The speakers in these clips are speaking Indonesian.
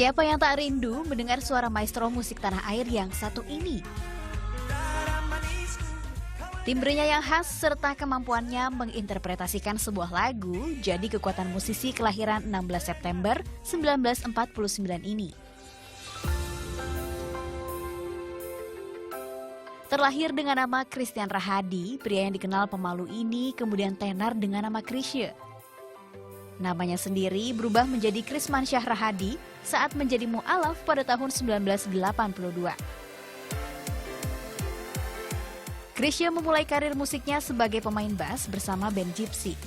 Siapa yang tak rindu mendengar suara maestro musik tanah air yang satu ini? Timbrenya yang khas serta kemampuannya menginterpretasikan sebuah lagu jadi kekuatan musisi kelahiran 16 September 1949 ini. Terlahir dengan nama Christian Rahadi, pria yang dikenal pemalu ini kemudian tenar dengan nama Chrisye. Namanya sendiri berubah menjadi Krismansyah Rahadi saat menjadi mu'alaf pada tahun 1982. Chrisye memulai karir musiknya sebagai pemain bass bersama band Gypsy.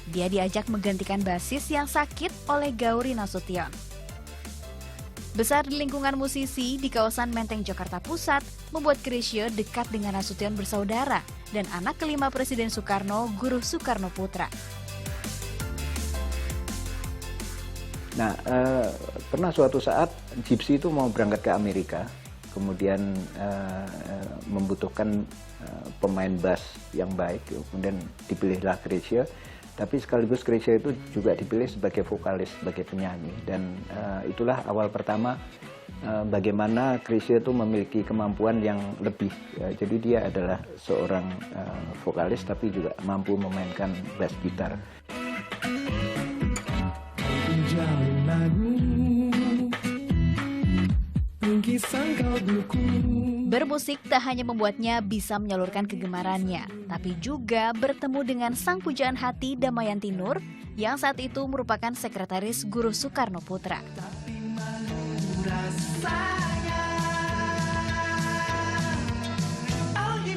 Dia diajak menggantikan basis yang sakit oleh Gauri Nasution. Besar di lingkungan musisi di kawasan Menteng, Jakarta Pusat, membuat Chrisye dekat dengan Nasution bersaudara dan anak kelima Presiden Soekarno, Guru Soekarno Putra. Nah, pernah suatu saat Gypsy itu mau berangkat ke Amerika, kemudian membutuhkan pemain bass yang baik, kemudian dipilihlah Chrisye. Tapi sekaligus Chrisye itu juga dipilih sebagai vokalis, sebagai penyanyi. Dan itulah awal pertama bagaimana Chrisye itu memiliki kemampuan yang lebih. Jadi dia adalah seorang vokalis tapi juga mampu memainkan bass gitar. Bermusik tak hanya membuatnya bisa menyalurkan kegemarannya, tapi juga bertemu dengan sang pujaan hati Damayanti Nur yang saat itu merupakan sekretaris Guru Soekarno Putra.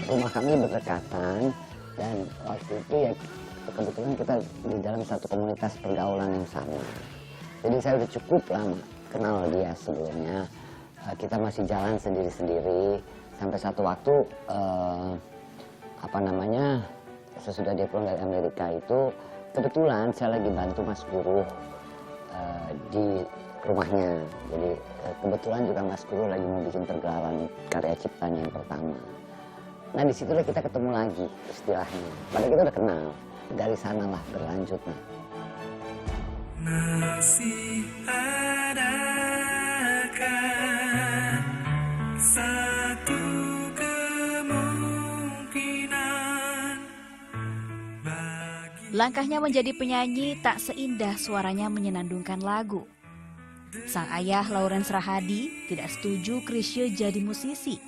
Rumah kami berdekatan dan waktu itu ya kebetulan kita di dalam satu komunitas pergaulan yang sama. Jadi saya udah cukup lama kenal dia sebelumnya. Kita masih jalan sendiri-sendiri sampai satu waktu sesudah dia pulang dari Amerika itu kebetulan saya lagi bantu Mas Guru di rumahnya. Jadi kebetulan juga Mas Guru lagi mau bikin pergelaran karya ciptanya yang pertama. Nah disitulah kita ketemu lagi istilahnya. Padahal kita udah kenal, dari sanalah berlanjut. Masih adakah satu kemungkinan bagi... Langkahnya menjadi penyanyi tak seindah suaranya menyenandungkan lagu. Sang ayah Lawrence Rahadi tidak setuju Chrisye jadi musisi.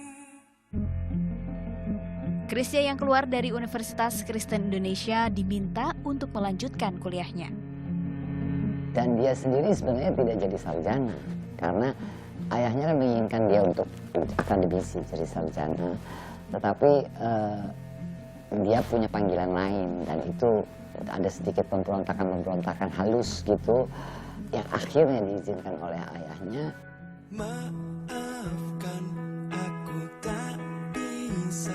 Chrisye yang keluar dari Universitas Kristen Indonesia diminta untuk melanjutkan kuliahnya. Dan dia sendiri sebenarnya tidak jadi sarjana karena ayahnya kan menginginkan dia untuk akademisi jadi sarjana, tetapi dia punya panggilan lain dan itu ada sedikit pemberontakan halus gitu yang akhirnya diizinkan oleh ayahnya. Maafkan aku tak bisa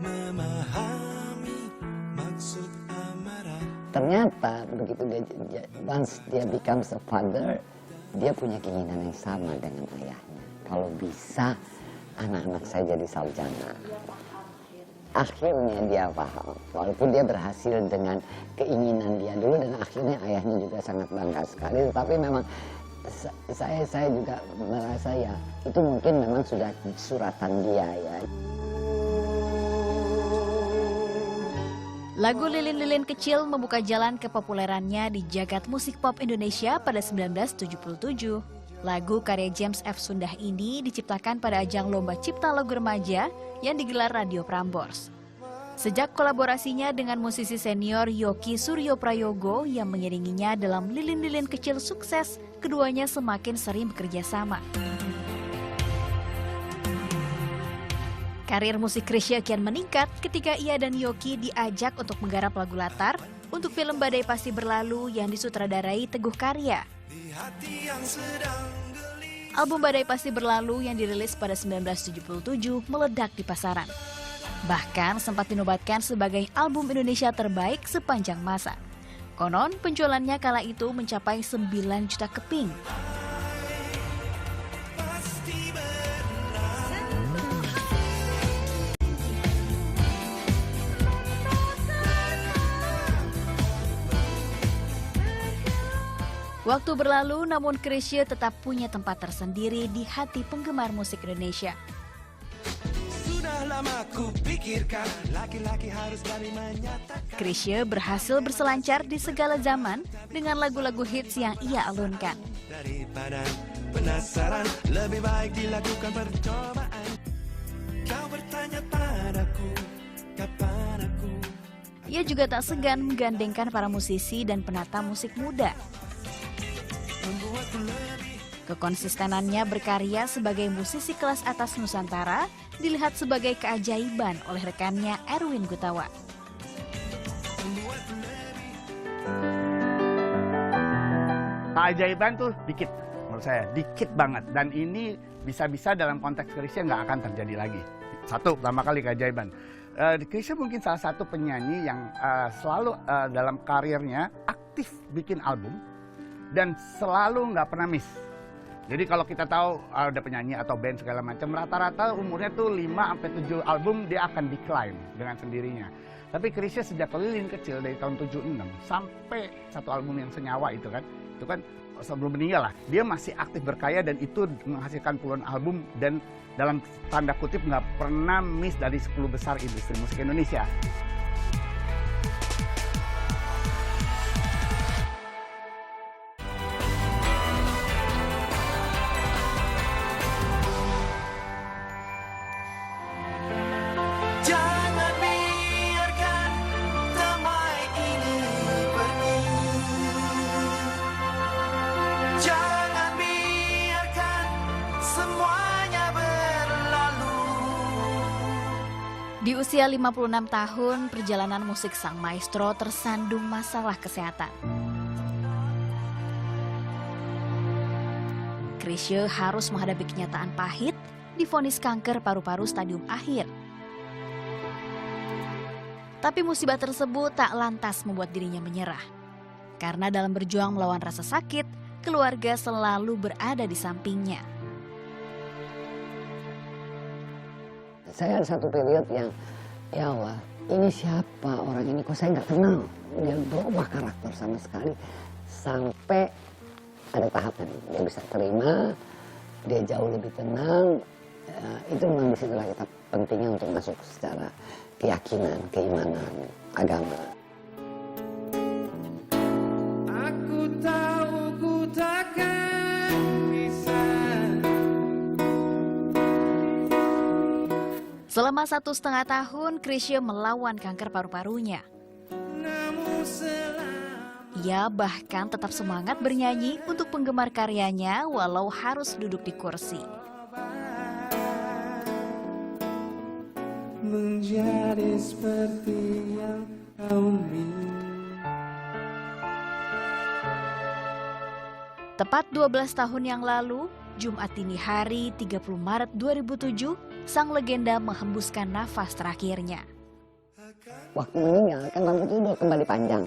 memahami maksud amarah. Ternyata begitu once dia becomes a father, dia punya keinginan yang sama dengan ayahnya. Kalau bisa anak-anak saya jadi sarjana. Akhirnya dia paham, walaupun dia berhasil dengan keinginan dia dulu dan akhirnya ayahnya juga sangat bangga sekali. Tetapi memang saya juga merasa ya itu mungkin memang sudah suratan dia ya. Lagu Lilin-Lilin Kecil membuka jalan kepopulerannya di jagat musik pop Indonesia pada 1977. Lagu karya James F. Sundah ini diciptakan pada ajang Lomba Cipta Lagu Remaja yang digelar Radio Prambors. Sejak kolaborasinya dengan musisi senior Yoki Suryo Prayogo yang mengiringinya dalam Lilin-Lilin Kecil sukses, keduanya semakin sering bekerja sama. Karir musik Chrisye kian meningkat ketika ia dan Yoki diajak untuk menggarap lagu latar untuk film Badai Pasti Berlalu yang disutradarai Teguh Karya. Album Badai Pasti Berlalu yang dirilis pada 1977 meledak di pasaran. Bahkan sempat dinobatkan sebagai album Indonesia terbaik sepanjang masa. Konon penjualannya kala itu mencapai 9 juta keping. Waktu berlalu, namun Chrisye tetap punya tempat tersendiri di hati penggemar musik Indonesia. Sudah lama ku pikirkan, laki-laki harus berani menyatakan. Chrisye berhasil berselancar di segala zaman dengan lagu-lagu hits yang ia alunkan. Daripada penasaran, lebih baik dilakukan percobaan. Kau bertanya padaku, kapan aku. Ia juga tak segan menggandengkan para musisi dan penata musik muda. Kekonsistenannya berkarya sebagai musisi kelas atas Nusantara dilihat sebagai keajaiban oleh rekannya Erwin Gutawa. Keajaiban tuh dikit, menurut saya dikit banget, dan ini bisa-bisa dalam konteks Chrisye nggak akan terjadi lagi. Satu, pertama kali keajaiban. Chrisye mungkin salah satu penyanyi yang selalu dalam karirnya aktif bikin album dan selalu nggak pernah miss. Jadi kalau kita tahu ada penyanyi atau band segala macam, rata-rata umurnya tuh 5-7 album dia akan decline dengan sendirinya. Tapi Chrisye sejak lilin kecil dari tahun 76 sampai satu album yang senyawa itu kan sebelum meninggal lah, dia masih aktif berkarya dan itu menghasilkan puluhan album dan dalam tanda kutip nggak pernah miss dari 10 besar industri musik Indonesia. Jangan biarkan damai ini pergi. Jangan biarkan semuanya berlalu. Di usia 56 tahun, perjalanan musik sang maestro tersandung masalah kesehatan. Chrisye harus menghadapi kenyataan pahit, divonis kanker paru-paru stadium akhir. Tapi musibah tersebut tak lantas membuat dirinya menyerah. Karena dalam berjuang melawan rasa sakit, keluarga selalu berada di sampingnya. Saya ada satu periode yang, ya Allah, ini siapa orang ini, kok saya nggak kenal. Dia berubah karakter sama sekali. Sampai ada tahapan, dia bisa terima, dia jauh lebih tenang. Itu memang disitulah kita pentingnya untuk masuk secara keyakinan, keimanan, agama. Aku tahu ku takkan bisa. Selama 1,5 tahun, Chrisye melawan kanker paru-parunya. Namun Ia bahkan tetap semangat bernyanyi untuk penggemar karyanya walau harus duduk di kursi. menjadi seperti yang kau minta. Tepat 12 tahun yang lalu, Jumat dini hari 30 Maret 2007, sang legenda menghembuskan nafas terakhirnya. Waktu meninggal kan rambutnya udah kembali panjang.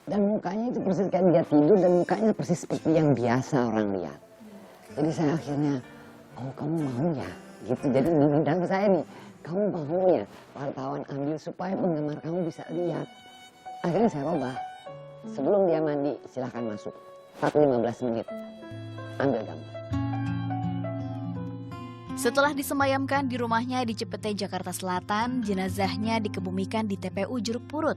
Dan mukanya itu persis kayak dia tidur dan mukanya persis seperti yang biasa orang lihat. Jadi saya akhirnya, oh kamu mau ya? Gitu. Jadi dalam saya nih, kamu mau ya wartawan ambil supaya penggemar kamu bisa lihat. Akhirnya saya robah. Sebelum dia mandi, silahkan masuk. 15 menit, ambil gambar. Setelah disemayamkan di rumahnya di Cipete, Jakarta Selatan, jenazahnya dikebumikan di TPU Jeruk Purut.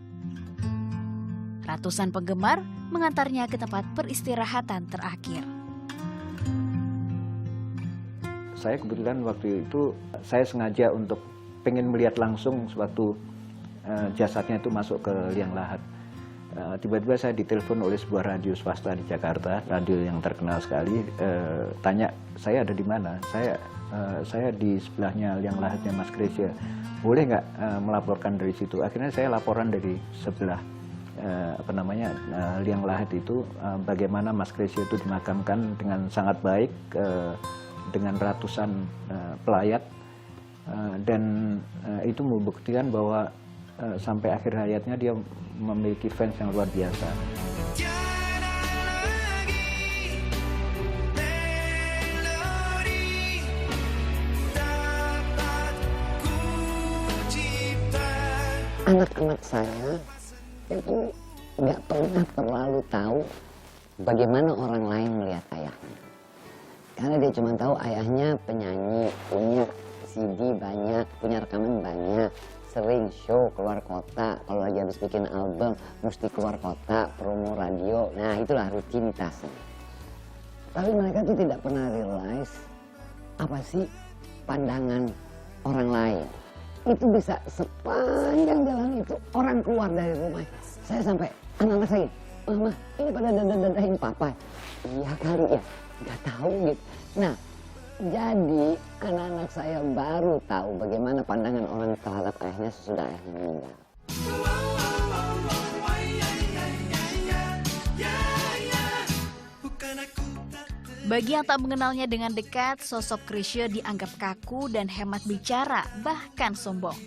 Ratusan penggemar mengantarnya ke tempat peristirahatan terakhir. Saya kebetulan waktu itu saya sengaja untuk pengen melihat langsung sewaktu jasadnya itu masuk ke liang lahat. Tiba-tiba saya ditelepon oleh sebuah radio swasta di Jakarta, radio yang terkenal sekali, tanya saya ada di mana. Saya di sebelahnya liang lahatnya Mas Chrisye. Boleh nggak melaporkan dari situ? Akhirnya saya laporan dari sebelah liang lahat itu, bagaimana Mas Chrisye itu dimakamkan dengan sangat baik, dengan ratusan pelayat, dan itu membuktikan bahwa sampai akhir hayatnya dia memiliki fans yang luar biasa. Tiada lagi melodi dapat ku cipta. Anak-anak saya itu nggak pernah terlalu tahu bagaimana orang lain melihat ayahnya. Karena dia cuma tahu ayahnya penyanyi, punya CD banyak, punya rekaman banyak, sering show keluar kota, kalau lagi habis bikin album mesti keluar kota, promo radio, nah itulah rutinitasnya. Tapi mereka tuh tidak pernah realize apa sih pandangan orang lain. Itu bisa sepanjang jalan itu orang keluar dari rumah. Saya sampai anak-anak saya, mama ini pada dadahin papa. Iya kali ya, nggak tahu gitu. Nah, jadi anak-anak saya baru tahu bagaimana pandangan orang terhadap ayahnya sesudah ayahnya meninggal. Bagi yang tak mengenalnya dengan dekat, sosok Chrisye dianggap kaku dan hemat bicara, bahkan sombong.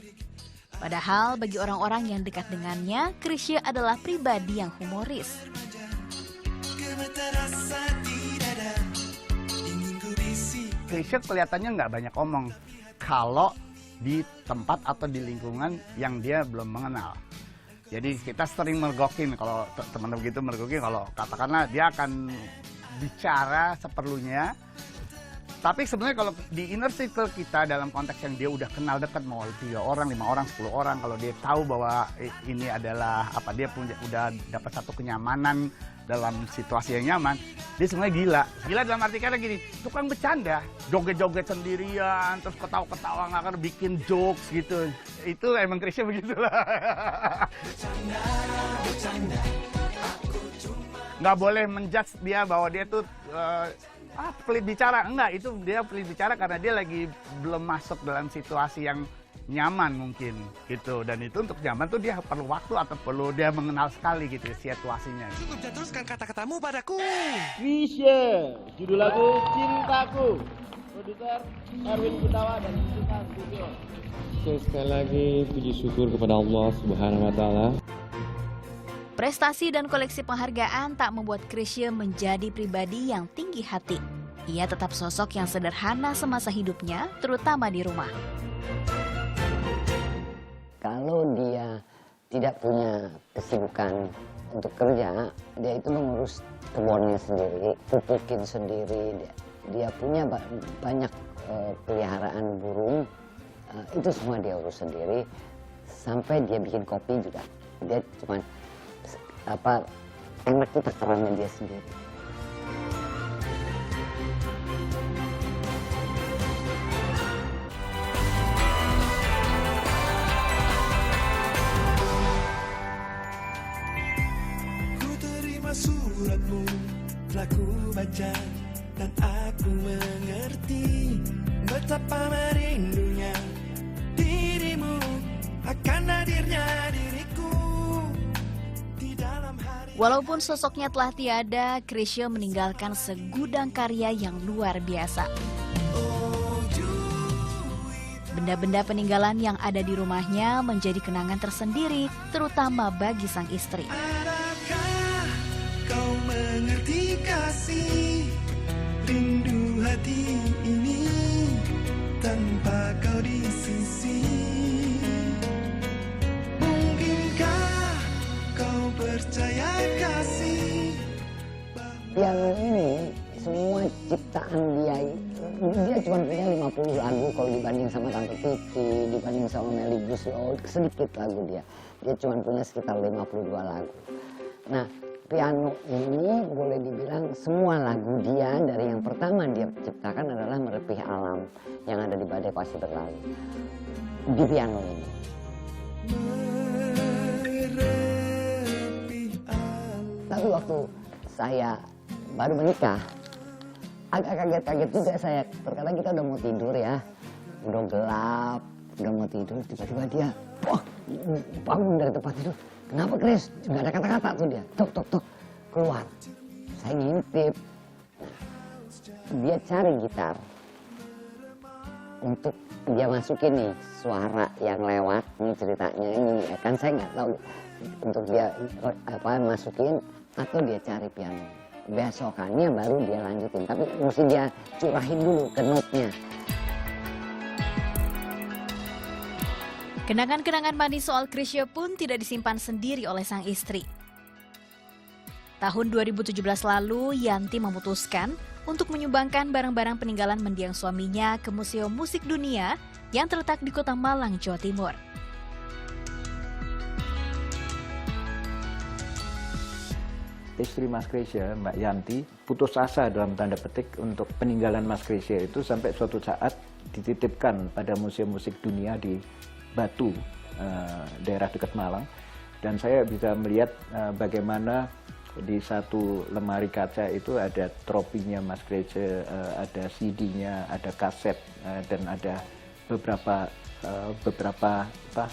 Padahal bagi orang-orang yang dekat dengannya, Chrisye adalah pribadi yang humoris. Chrisye kelihatannya nggak banyak omong kalau di tempat atau di lingkungan yang dia belum mengenal. Jadi kita sering mergokin kalau teman-teman gitu mergokin kalau katakanlah dia akan bicara seperlunya. Tapi sebenarnya kalau di inner circle kita dalam konteks yang dia udah kenal dekat mau 3 orang, 5 orang, 10 orang, kalau dia tahu bahwa ini adalah apa dia udah dapat satu kenyamanan dalam situasi yang nyaman, dia sebenarnya gila. Gila dalam arti kata gini, tukang bercanda, joget-joget sendirian, terus ketawa-ketawa nggak akan bikin jokes gitu. Itu emang Chrisye begitulah. Nggak boleh menjudge dia bahwa dia tuh pelit bicara. Enggak, itu dia pelit bicara karena dia lagi belum masuk dalam situasi yang nyaman mungkin gitu. Dan itu untuk nyaman tuh dia perlu waktu atau perlu dia mengenal sekali gitu situasinya. Cukup dan teruskan kata-katamu padaku. Chrisye, judul lagu Cintaku, produser Erwin Gutawa dan Susan Studio. Sekali lagi puji syukur kepada Allah Subhanahu wa taala. Prestasi dan koleksi penghargaan tak membuat Chrisye menjadi pribadi yang tinggi hati. Ia tetap sosok yang sederhana semasa hidupnya, terutama di rumah. Kalau dia tidak punya kesibukan untuk kerja, dia itu mengurus kebunnya sendiri, pupukin sendiri. Dia punya banyak peliharaan burung, itu semua dia urus sendiri. Sampai dia bikin kopi juga, dia cuma enak itu takarannya dia sendiri. Ku terima suratmu, telah ku baca dan aku mengerti betapa merindunya dirimu akan hadirnya diriku. Walaupun sosoknya telah tiada, Chrisye meninggalkan segudang karya yang luar biasa. Benda-benda peninggalan yang ada di rumahnya menjadi kenangan tersendiri, terutama bagi sang istri. Adakah kau mengerti kasih rindu hati ini tanpa kau di sisi? Mungkinkah kau percaya kasih? Piano ini semua ciptaan dia cuma punya 50 lagu kalau dibanding sama Tante Titi, dibanding sama Melly Guslo, sedikit lagu dia. Dia cuma punya sekitar 52 lagu. Nah, piano ini boleh dibilang semua lagu dia dari yang pertama dia ciptakan adalah Merepih Alam yang ada di Badai Pasti Berlalu. Di piano ini. Tapi waktu saya baru menikah, agak kaget-kaget juga saya. Terkadang kita udah mau tidur ya, udah gelap, udah mau tidur, tiba-tiba dia, wah, bangun dari tempat tidur. Kenapa Chris? Nggak ada kata-kata tuh dia, tok tok tok, keluar. Saya ngintip. Nah, dia cari gitar untuk dia masukin nih suara yang lewat, nih ceritanya ini, kan saya nggak tahu untuk dia masukin atau dia cari piano. Besokannya baru dia lanjutin, tapi mesti dia curahin dulu ke notnya. Kenangan-kenangan manis soal Chrisye pun tidak disimpan sendiri oleh sang istri. Tahun 2017 lalu, Yanti memutuskan untuk menyumbangkan barang-barang peninggalan mendiang suaminya ke Museum Musik Dunia yang terletak di Kota Malang, Jawa Timur. Istri Mas Krisya, Mbak Yanti, putus asa dalam tanda petik untuk peninggalan Mas Krisya itu sampai suatu saat dititipkan pada Museum Musik Dunia di Batu, daerah dekat Malang. Dan saya bisa melihat bagaimana di satu lemari kaca itu ada tropinya Mas Krisya, ada CD-nya, ada kaset, dan ada beberapa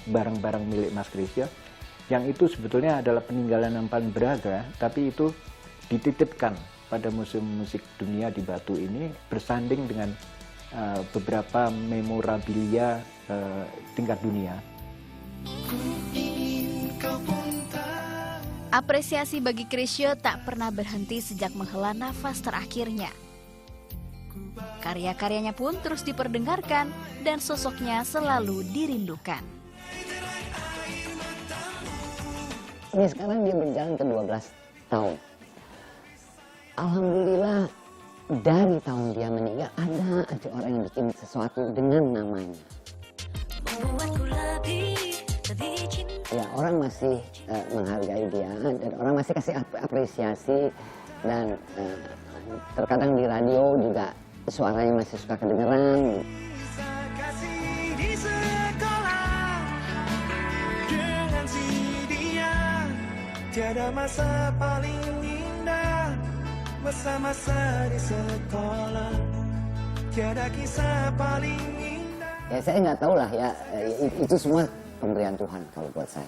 barang-barang milik Mas Krisya. Yang itu sebetulnya adalah peninggalan yang paling berharga, tapi itu dititipkan pada Museum Musik Dunia di Batu ini bersanding dengan beberapa memorabilia tingkat dunia. Apresiasi bagi Krisya tak pernah berhenti sejak menghela nafas terakhirnya. Karya-karyanya pun terus diperdengarkan dan sosoknya selalu dirindukan. Ini sekarang dia berjalan ke 12 tahun. Alhamdulillah dari tahun dia meninggal ada aja orang yang bikin sesuatu dengan namanya. Ya, orang masih menghargai dia dan orang masih kasih apresiasi, dan terkadang di radio juga suaranya masih suka kedengeran. Tiada masa paling indah masa-masa di sekolah. Tiada kisah paling indah. Ya saya nggak tahu lah ya, itu semua pemberian Tuhan kalau buat saya.